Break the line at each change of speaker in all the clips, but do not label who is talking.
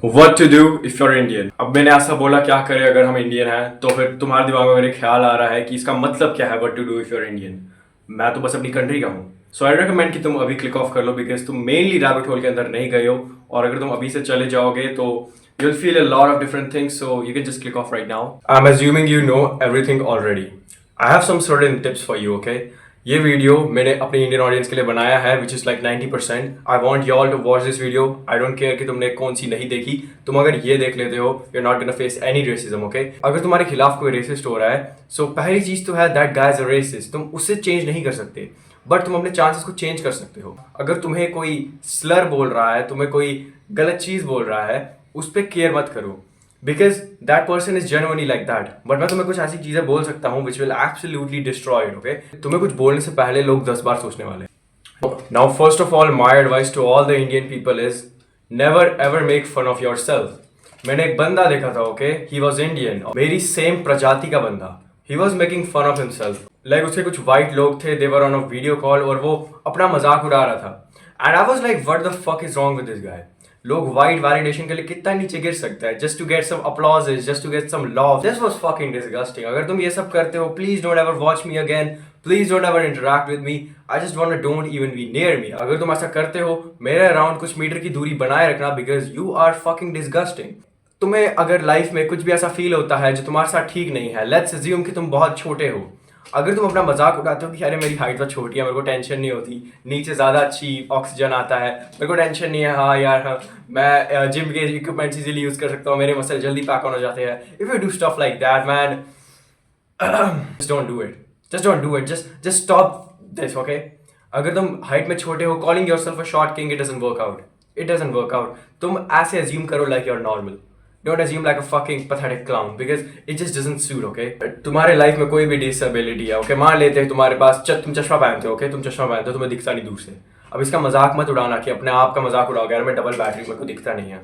What to do if you're Indian? अब मैंने ऐसा बोला क्या करें अगर हम इंडियन हैं, तो फिर तुम्हारे दिमाग में मेरे ख्याल आ रहा है कि इसका मतलब क्या है what to do if you're Indian? मैं तो बस अपनी कंट्री का हूँ। सो आई रिकमेंड कि तुम अभी क्लिक ऑफ कर लो बिकॉज तुम मेनली रैबिट होल के अंदर नहीं गए हो, और अगर तुम अभी से चले जाओगे तो you'll feel a lot of different things, so you can just click off right now. I'm assuming you know everything already. I have some certain tips for you, okay? ये वीडियो मैंने अपनी इंडियन ऑडियंस के लिए बनाया है which is like 90%. I want you all to watch this video. I don't care कि तुमने कौन सी नहीं देखी. तुम अगर ये देख लेते हो you are not gonna face any racism, okay? अगर तुम्हारे खिलाफ कोई रेसिस्ट हो रहा है, सो पहली चीज तो है that guy is a resist. तुम उससे चेंज नहीं कर सकते, बट तुम अपने चांसेस को चेंज कर सकते हो. अगर तुम्हें कोई स्लर बोल रहा है, तुम्हें कोई गलत चीज बोल रहा है, उस पर केयर मत करो because that person is genuinely like that. But मैं तुम्हें कुछ ऐसी चीजें बोल सकता हूँ which will absolutely destroy it, okay? तुम्हें कुछ बोलने से पहले लोग 10 बार सोचने वाले. Now first of all my advice to all the Indian people is never ever make fun of yourself. मैंने एक बंदा देखा था, ओके? ही वॉज इंडियन, मेरी सेम प्रजाति का बंदा. He was making fun of himself. Like उसके कुछ वाइट लोग थे, they were on a video call और वो अपना मजाक उड़ा रहा था. And I was like what the fuck is wrong with this guy. लोग वाइट वैलिडेशन के लिए कितना नीचे गिर सकता है just to get some apologies, just to get some love. This was fucking disgusting. अगर तुम ये सब करते हो, please don't ever watch me again. Please don't ever interact with me. I just want to don't even be near me. अगर तुम ऐसा करते हो, मेरे अराउंड कुछ मीटर की दूरी बनाए रखना because you are fucking disgusting. तुम्हें अगर लाइफ में कुछ भी ऐसा फील होता है जो तुम्हारे साथ ठीक नहीं है, लेट्स अज्यूम कि तुम बहुत छोटे हो. अगर तुम अपना मजाक उड़ाते हो कि अरे मेरी हाइट तो छोटी है, मेरे को टेंशन नहीं होती, नीचे ज़्यादा अच्छी ऑक्सीजन आता है, मेरे को टेंशन नहीं है, हाँ यार हाँ, मैं जिम के इक्विपमेंट्स इजीली यूज़ कर सकता हूँ, मेरे मसल जल्दी पैक होने जाते हैं. If you do stuff like that man, just don't do it. Just don't do it. Just stop this, okay? अगर तुम हाइट में छोटे हो, calling yourself a short king, it doesn't work out. It doesn't work out. तुम ऐसे assume करो like you're normal. Don't assume like a fucking pathetic clown because it just doesn't suit, okay? तुम्हारे life में कोई भी disability है, okay? मान लेते हैं तुम्हारे पास तुम चश्मा पहनते हो, okay? तुम चश्मा पहनते हो, तुम्हें दिखता नहीं दूर से. अब इसका मजाक मत उड़ाना कि अपने आप का मजाक उड़ाओगे, यार मैं डबल बैटरी, मेरे को दिखता नहीं है.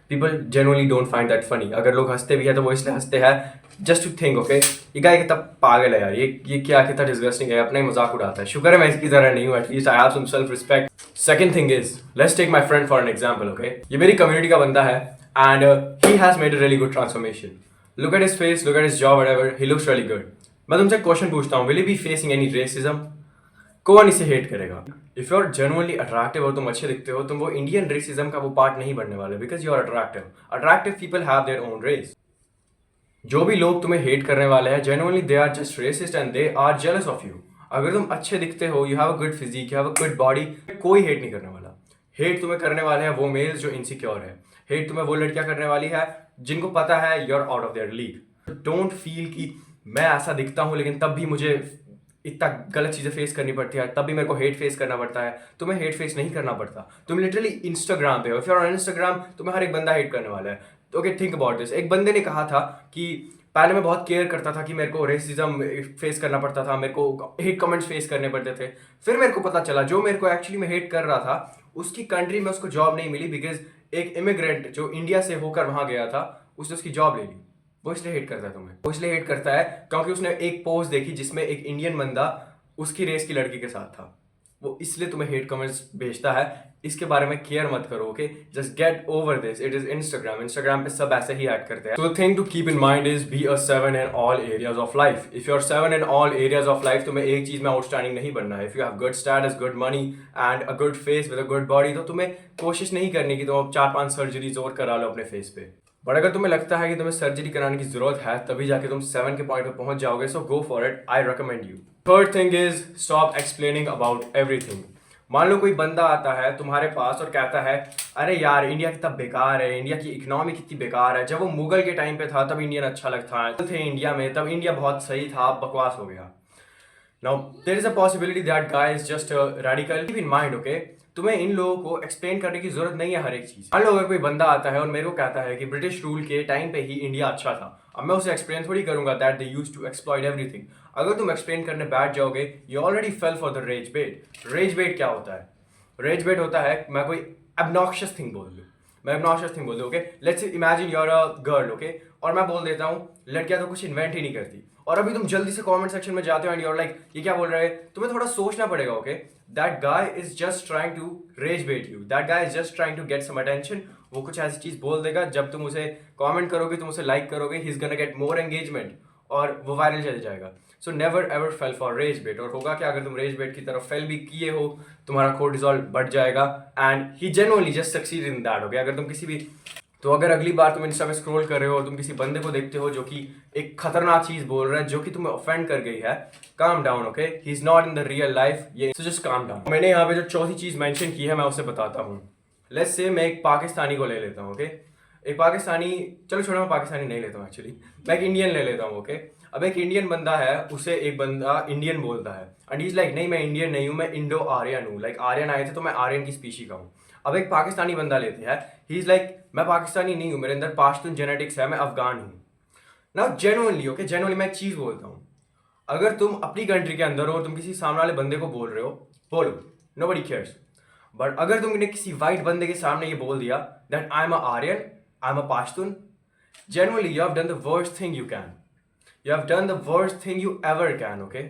People genuinely don't find that funny. अगर लोग हंसते भी है तो वो इसलिए हंसते हैं जस्ट टू थिंक, ओके, ये गाय कितना पागल है यार, ये क्या कितना डिस्गस्टिंग है, अपना ही मजाक उड़ाता है. शुक्र है मैं इसकी तरह नहीं हूँ, at least I have some self respect. Second thing is, let's take my friend for an example, okay? ये मेरी कम्युनिटी का बंदा है and he has made a really good transformation. Look at his face, look at his job, whatever, he looks really good. मैं तुमसे question पूछता हूँ, will he be facing any racism? कौन इसे हेट करेगा? If you're genuinely attractive और तुम अच्छे दिखते हो, तुम वो इंडियन रेसिज्म का वो पार्ट नहीं बनने वाले because you are attractive. Attractive people have their own race. जो भी लोग तुम्हें हेट करने वाले हैं, genuinely they are just racist and they are jealous of you. अगर तुम अच्छे दिखते हो, you have a good physique, you have a good body, कोई हेट नहीं करने वाला. हेट तुम्हें करने वाले हैं वो मेल्स जो इनसिक्योर है. हेट तुम्हें वो लड़कियां करने वाली है जिनको पता है you are out of their league. Don't feel कि मैं ऐसा दिखता हूं लेकिन तब भी मुझे इतना गलत चीज़ें फेस करनी पड़ती है, तब भी मेरे को हेट फेस करना पड़ता है. तुम्हें हेट फेस नहीं करना पड़ता. तुम लिटरली इंस्टाग्राम पे हो, if you are on Instagram, तुम्हें हर एक बंदा हेट करने वाला है. Okay, think about this. एक बंदे ने कहा था कि पहले मैं बहुत केयर करता था कि मेरे को रेसिज्म फेस करना पड़ता था, मेरे को हेट कमेंट्स फेस करने पड़ते थे. फिर मेरे को पता चला जो मेरे को एक्चुअली में हेट कर रहा था उसकी कंट्री में उसको जॉब नहीं मिली बिकॉज एक इमिग्रेंट जो इंडिया से होकर वहां गया था उसने उसकी जॉब ले ली. वो इसलिए हेट करता है तुम्हें. वो इसलिए हेट करता है क्योंकि उसने एक पोस्ट देखी जिसमें एक इंडियन बंदा उसकी रेस की लड़की के साथ था. वो इसलिए तुम्हें हेट कमेंट्स भेजता है. इसके बारे में केयर मत करो, okay? Just get over this. It is Instagram पे सब ऐसे ही ऐड करते हैं. So the thing to keep in mind is be a 7 in all areas of life. If you are 7 in all areas of life, तुम्हें एक चीज में आउटस्टैंडिंग नहीं बनना है. If you have good status, good money and a good face with a good body, तो तुम्हें कोशिश नहीं करनी कि तुम 4-5 सर्जरीज और करा लो अपने फेस पे. बट अगर तुम्हें लगता है कि तुम्हें सर्जरी कराने की जरूरत है तभी जाके तुम 7 के पॉइंट पे पहुंच जाओगे, so go for it. I recommend you. Third thing is stop explaining about everything. मान लो कोई बंदा आता है तुम्हारे पास और कहता है अरे यार इंडिया कितना बेकार है, इंडिया की इकोनॉमी कितनी बेकार है, जब वो मुगल के टाइम पे था तब इंडियन अच्छा लगता है, थे इंडिया में तब इंडिया बहुत सही था, अब बकवास हो गया. Now there is a possibility that guy is just radical. Keep in mind, okay? तुम्हें इन लोगों को एक्सप्लेन करने की जरूरत नहीं है हर एक चीज. मान लो अगर कोई बंदा आता है और मेरे को कहता है कि ब्रिटिश रूल के टाइम पे ही इंडिया अच्छा था, अब मैं उसे एक्सप्लेन थोड़ी करूंगा that they used to exploit everything. अगर तुम एक्सप्लेन करने बैठ जाओगे, you already fell for the rage bait. Rage bait क्या होता है? रेज बेट होता है मैं कोई obnoxious थिंग बोल दूँ. मैं obnoxious थिंग बोल दूँ, okay? Let's imagine you are a girl, okay? और मैं बोल देता हूँ लड़कियां तो कुछ इन्वेंट ही नहीं करती, और अभी तुम जल्दी से कमेंट सेक्शन में जाते हो एंड यू आर लाइक ये क्या बोल रहे हैं. तुम्हें थोड़ा सोचना पड़ेगा, okay? That guy is just trying to rage bait you. That guy is just trying to get some attention. वो कुछ ऐसी चीज़ बोल देगा, जब तुम उसे कमेंट करोगे, तुम उसे लाइक करोगे, he is gonna get more engagement और वो वायरल चल जाएगा। So never ever fall for rage bait. और होगा क्या, अगर तुम रेज बेट की तरफ फेल भी किए हो, तुम्हारा कोर्टिसोल बढ़ जाएगा and he genuinely just succeed in that. Okay, अगर तुम किसी भी तो अगर अगली बार तुम इंस्टा पे स्क्रॉल कर रहे हो और तुम किसी बंदे को देखते हो जो कि एक खतरनाक चीज बोल रहा है जो कि तुम्हें ऑफेंड कर गई है, calm down. Okay, he is not in the real life, ये सो जस्ट काम डाउन। मैंने यहाँ पे जो चौथी चीज मेंशन की है मैं उसे बताता हूँ। लेट्स से मैं एक पाकिस्तानी को ले लेता हूँ। ओके, एक पाकिस्तानी, चलो छोड़ो मैं पाकिस्तानी नहीं लेता हूँ एक्चुअली, मैं एक इंडियन ले लेता हूँ। ओके, अब एक इंडियन बंदा है, उसे एक बंदा इंडियन बोलता है एंड ही इज लाइक नहीं मैं इंडियन नहीं हूँ, मैं इंडो आर्यन हूँ, लाइक आर्यन आए थे तो मैं आर्यन की स्पीशी का हूँ। अब एक पाकिस्तानी बंदा लेते हैं, ही इज लाइक मैं पाकिस्तानी नहीं हूँ, मेरे अंदर पाश्तून जेनेटिक्स है, मैं अफगान हूँ। ना जेन्युइनली, ओके, जेन्युइनली मैं एक चीज बोलता हूँ, अगर तुम अपनी कंट्री के अंदर हो और तुम किसी सामने वाले बंदे को बोल रहे हो, बोलो, नोबडी केयर्स। बट अगर तुमने किसी वाइट बंदे के सामने ये बोल दिया that I am a Aryan, I am a Pashtun, genuinely you have done the worst thing you can, you have done the worst thing you ever can. Okay,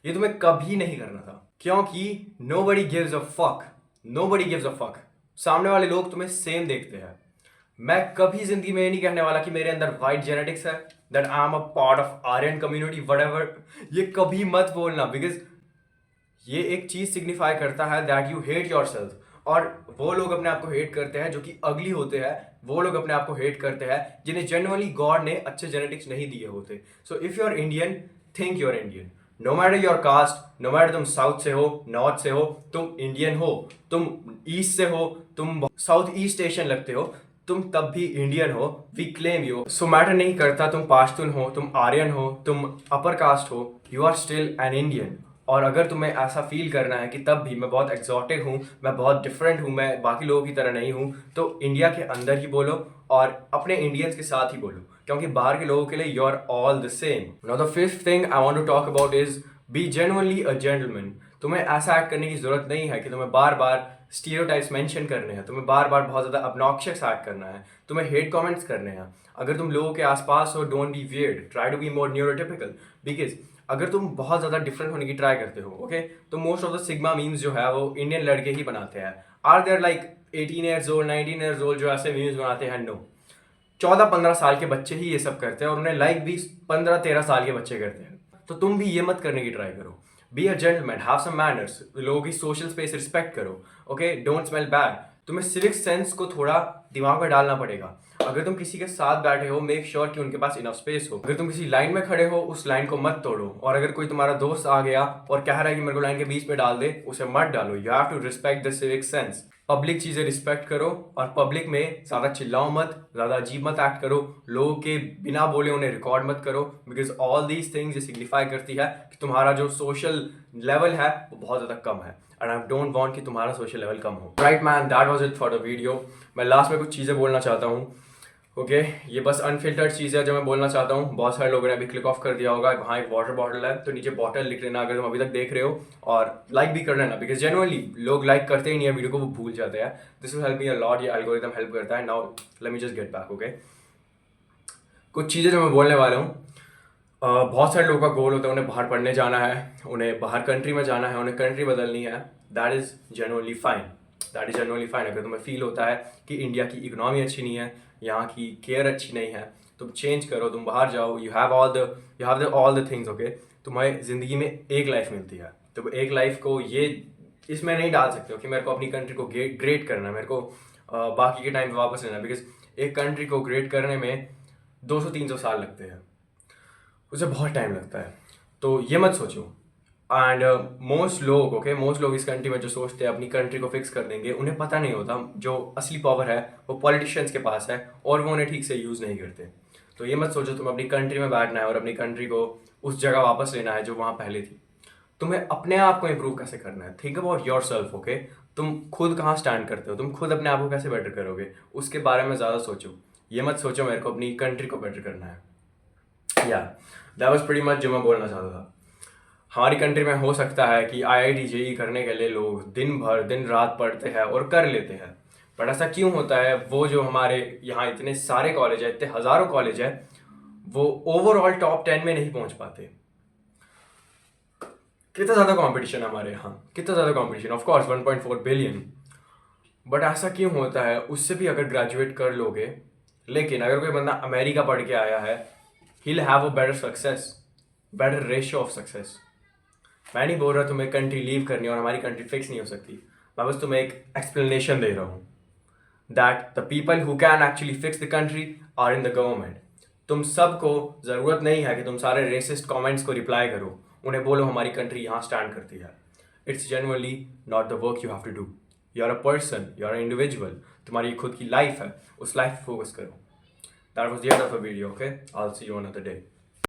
ये तुम्हें कभी नहीं करना था, क्योंकि nobody gives a fuck, nobody gives a fuck। सामने वाले लोग तुम्हें सेम देखते हैं। मैं कभी जिंदगी में ये नहीं कहने वाला कि मेरे अंदर वाइट जेनेटिक्स है, that I am a part of Aryan community whatever, ये कभी मत बोलना, बिकॉज ये एक चीज सिग्निफाई करता है दैट यू हेट योरसेल्फ। और वो लोग अपने आप को हेट करते हैं जो कि अगली होते हैं, वो लोग अपने आप को हेट करते हैं जिन्हें जेन्युइनली गॉड ने अच्छे जेनेटिक्स नहीं दिए होते। So if you are Indian, think you are Indian, no matter your caste, no matter तुम साउथ से हो, नॉर्थ से हो, तुम इंडियन हो, तुम ईस्ट से हो, तुम साउथ ईस्ट एशियन लगते हो, तुम तब भी इंडियन हो, we claim you. So matter नहीं करता तुम पाश्तून हो, तुम आर्यन हो, तुम अपर कास्ट हो, you are still an Indian. और अगर तुम्हें ऐसा फील करना है कि तब भी मैं बहुत एक्सॉटिक हूँ, मैं बहुत डिफरेंट हूँ, मैं बाकी लोगों की तरह नहीं हूँ, तो इंडिया के अंदर ही बोलो और अपने इंडियंस के साथ ही बोलो, क्योंकि बाहर के लोगों के लिए you are all the same. Now the fifth thing I want to talk about is be genuinely a gentleman. तुम्हें ऐसा एक्ट करने की जरूरत नहीं है कि तुम्हें बार बार स्टीरियोटाइप्स मेंशन करने हैं, तुम्हें बार बार बहुत ज़्यादा obnoxious एक्ट करना है, तुम्हें हेट कमेंट्स करने हैं। अगर तुम लोगों के आसपास हो, don't be weird, try to be more neurotypical. Because अगर तुम बहुत ज़्यादा डिफरेंट होने की ट्राई करते हो, ओके, तो most of the sigma memes जो है वो इंडियन लड़के ही बनाते हैं। Are there like 18 years old, 19 years old जो ऐसे मीम्स बनाते हैं? नो, 14-15 साल के बच्चे ही ये सब करते हैं और उन्हें लाइक भी 15-13 साल के बच्चे करते हैं। तो तुम भी ये मत करने की ट्राई करो। Be a gentleman, have some manners, लोगों की सोशल स्पेस रिस्पेक्ट करो। Okay, don't smell bad. तुम्हें सिविक सेंस को थोड़ा दिमाग में डालना पड़ेगा। अगर तुम किसी के साथ बैठे हो, मेक श्योर कि उनके पास इनफ स्पेस हो। अगर तुम किसी लाइन में खड़े हो, उस लाइन को मत तोड़ो। और अगर कोई तुम्हारा दोस्त आ गया और कह रहा है कि मेरे को लाइन के बीच में डाल दे, उसे मत डालो। You have to respect the civic sense. Public चीज़ें रिस्पेक्ट करो और पब्लिक में ज़्यादा चिल्लाओ मत, ज़्यादा अजीब मत एक्ट करो, लोगों के बिना बोले उन्हें रिकॉर्ड मत करो, बिकॉज ऑल दीज थिंग्स ये सिग्निफाई करती है कि तुम्हारा जो सोशल लेवल है वो बहुत ज़्यादा कम है एंड आई डोंट वांट कि तुम्हारा सोशल लेवल कम हो। Right man, that was it for the video. मैं लास्ट में कुछ चीज़ें बोलना चाहता हूँ। ओके, ये बस अनफिल्टर्ड चीज़ है जो मैं बोलना चाहता हूँ। बहुत सारे लोगों ने अभी क्लिक ऑफ कर दिया होगा। वहाँ एक वाटर बॉटल है, तो नीचे बॉटल लिख लेना अगर तुम अभी तक देख रहे हो, और लाइक भी कर लेना, बिकॉज जेनुअनली लोग लाइक करते ही नहीं है वीडियो को, वो भूल जाते हैं। This will help me a lot, ये एल्गोरिथम हेल्प करता है। Now let me just get back. Okay, कुछ चीज़ें जो मैं बोलने वाला हूँ, बहुत सारे लोगों का गोल होता है उन्हें बाहर पढ़ने जाना है, उन्हें बाहर कंट्री में जाना है, उन्हें कंट्री बदलनी है। That is genuinely fine, that is genuinely fine. अगर तुम्हें फील होता है कि इंडिया की इकोनॉमी अच्छी नहीं है, यहाँ की केयर अच्छी नहीं है, तुम चेंज करो, तुम बाहर जाओ। You have all the things. Okay, तुम्हें ज़िंदगी में एक लाइफ मिलती है, तो एक लाइफ को ये इसमें नहीं डाल सकते हो कि मेरे को अपनी कंट्री को ग्रेट करना है, मेरे को बाकी के टाइम पे वापस लेना है, बिकॉज एक कंट्री को ग्रेट करने में 200-300 साल लगते हैं, उसे बहुत टाइम लगता है। तो ये मत सोचो। एंड मोस्ट लोग इस कंट्री में जो सोचते हैं अपनी कंट्री को फिक्स कर देंगे, उन्हें पता नहीं होता जो असली पावर है वो पॉलिटिशियंस के पास है और वो उन्हें ठीक से यूज़ नहीं करते। तो ये मत सोचो तुम अपनी कंट्री में बैठना है और अपनी कंट्री को उस जगह वापस लेना है जो वहाँ पहले थी। तुम्हें अपने आप को इम्प्रूव कैसे करना है, think about your self. Okay, तुम खुद कहाँ स्टैंड करते हो, तुम खुद अपने आप को कैसे बेटर करोगे, उसके बारे में ज़्यादा सोचो। ये मत सोचो मेरे को अपनी कंट्री को बेटर करना है। या दैट वाज प्रीटी मच जो मैं बोलना चाहता था। हमारी कंट्री में हो सकता है कि IIT JEE करने के लिए लोग दिन रात पढ़ते हैं और कर लेते हैं, बट ऐसा क्यों होता है? वो जो हमारे यहाँ इतने सारे कॉलेज है, इतने हज़ारों कॉलेज है, वो ओवरऑल टॉप 10 में नहीं पहुँच पाते। कितना ज़्यादा कंपटीशन है हमारे यहाँ, कितना ज़्यादा competition. Of course 1.4 billion, but ऐसा क्यों होता है? उससे भी अगर ग्रेजुएट कर लोगे, लेकिन अगर कोई बंदा अमेरिका पढ़ के आया है, he'll have a better success, better ratio of success. मैं नहीं बोल रहा तुम्हें कंट्री लीव करनी और हमारी कंट्री फिक्स नहीं हो सकती, मैं बस तुम्हें एक एक्सप्लेनेशन दे रहा हूँ that the people who can actually fix the country are in the government. तुम सबको ज़रूरत नहीं है कि तुम सारे रेसिस्ट कमेंट्स को रिप्लाई करो, उन्हें बोलो हमारी कंट्री यहाँ स्टैंड करती है. It's generally not the work you have to do. You are a person, you are an individual. तुम्हारी खुद की लाइफ है, उस लाइफ पे फोकस करो. That was the end of the video, okay? I'll see you another day.